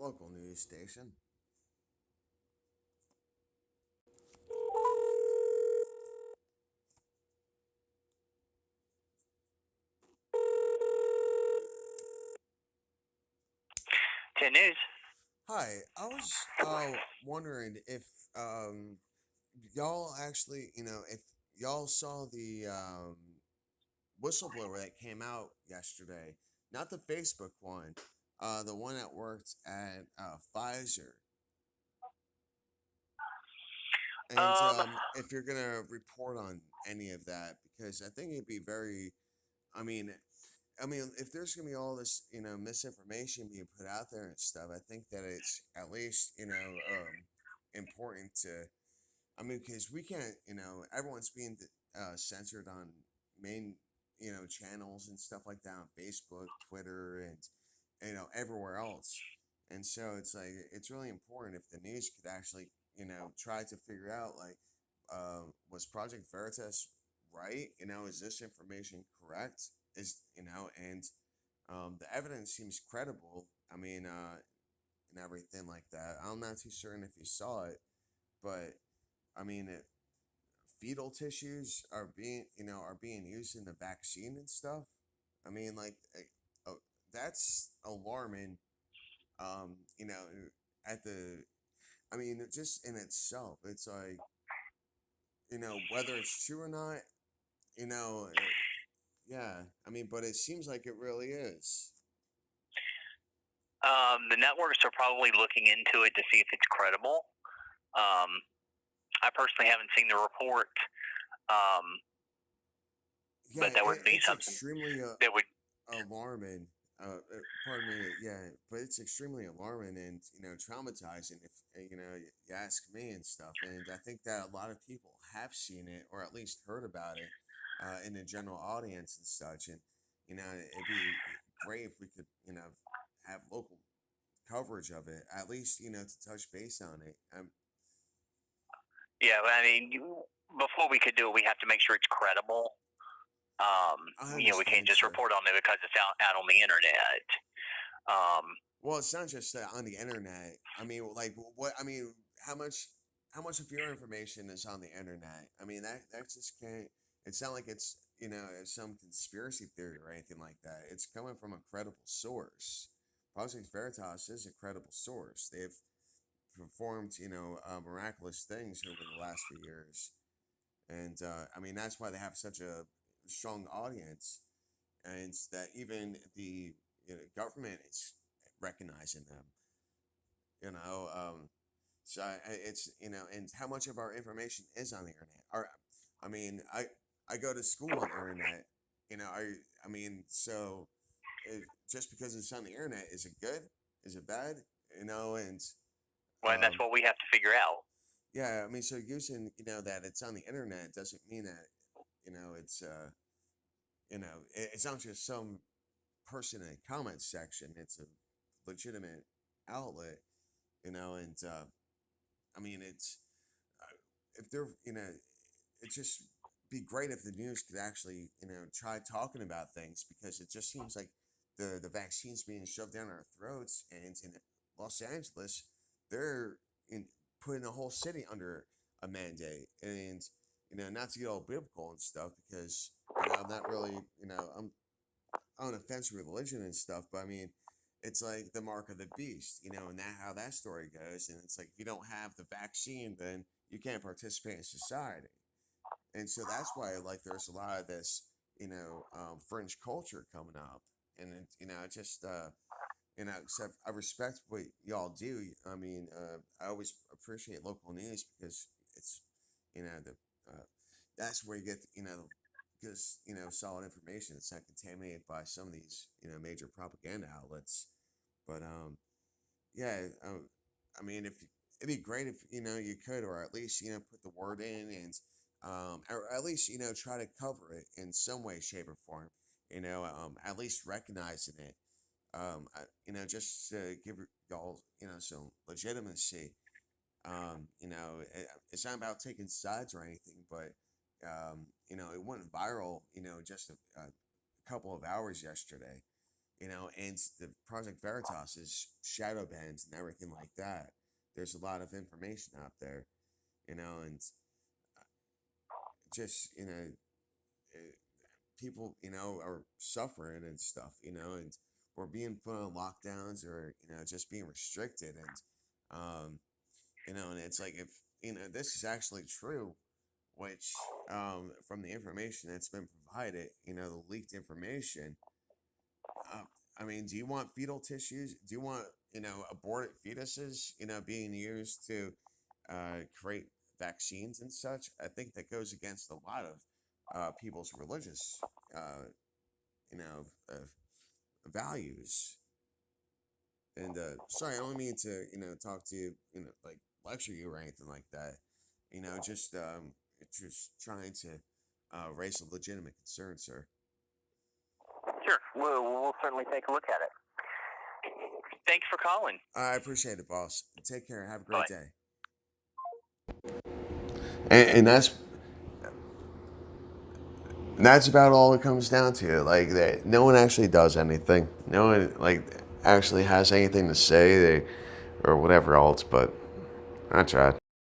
local news station. To news. Hi, I was wondering if um, y'all actually, if y'all saw the whistleblower that came out yesterday, not the Facebook one, the one that worked at Pfizer. And Um, if you're gonna report on any of that, because I think it'd be very, I mean, if there's gonna be all this, misinformation being put out there and stuff, I think that it's at least, important to. I mean, because we can't, everyone's being censored on main, channels and stuff like that on Facebook, Twitter, and everywhere else. And so it's like it's really important if the news could actually, try to figure out like, was Project Veritas right? Is this information correct? And the evidence seems credible. And everything like that. I'm not too certain if you saw it, but I mean, fetal tissues are being used in the vaccine and stuff. I mean, like, that's alarming. You know, at the, I mean, just in itself, it's like, whether it's true or not, you know, uh, yeah. I mean, but it seems like it really is. the networks are probably looking into it to see if it's credible. Um, I personally haven't seen the report, um, Yeah, but that would be it's something extremely that would. alarming. Pardon me. Yeah, but it's extremely alarming and traumatizing if you ask me and stuff. And I think that a lot of people have seen it or at least heard about it in the general audience and such. And it'd be great if we could have local coverage of it, at least to touch base on it. Yeah, but I mean, before we could do it, we have to make sure it's credible. I We can't understand, just sir. report on it because it's out on the internet. Um, Well, it's not just on the internet. I mean, like what? I mean, how much? How much of your information is on the internet? I mean, that just can't. It's not like it's some conspiracy theory or anything like that. It's coming from a credible source. Project Veritas is a credible source. They've performed miraculous things over the last few years, and I mean that's why they have such a strong audience, and that even the government is recognizing them. You know, so it's and how much of our information is on the internet? I mean, I go to school on the internet. I mean, so just because it's on the internet, is it good? Is it bad? And well, and that's um, what we have to figure out. yeah, I mean, so using that it's on the internet doesn't mean that it's it's not just some person in a comment section. It's a legitimate outlet, and I mean, it's if they're it just be great if the news could actually try talking about things because it just seems like the vaccines being shoved down our throats, and in Los Angeles, they're in putting the whole city under a mandate, and not to get all biblical and stuff because I'm not really I'm on the fence with religion and stuff, but I mean, it's like the mark of the beast, and that how that story goes. And it's like if you don't have the vaccine, then you can't participate in society. And so that's why like there's a lot of this, fringe culture coming up, and it just except I respect what y'all do. I mean, I always appreciate local news because it's the that's where you get because solid information. It's not contaminated by some of these major propaganda outlets. But yeah, I mean, if it'd be great if you could, or at least put the word in and or at least try to cover it in some way, shape, or form. At least recognizing it. Just to give y'all some legitimacy. It's not about taking sides or anything, but it went viral. Just a couple of hours yesterday, and the Project Veritas is shadow banned and everything like that. There's a lot of information out there, and just people are suffering and stuff, and we're being put on lockdowns or just being restricted, and it's like if this is actually true, which from the information that's been provided, the leaked information. Uh, I mean, do you want fetal tissues? Do you want aborted fetuses being used to create vaccines and such? I think that goes against a lot of people's religious uh, you know uh, values. And sorry, I don't mean to talk to you, like lecture you or anything like that. Just trying to raise a legitimate concern, sir. Sure, we'll certainly take a look at it. Thanks for calling. I appreciate it, boss. Take care. Have a Bye. great day. And that's about all it comes down to. Like that, no one actually does anything. No one like actually has anything to say, or whatever else. But I tried.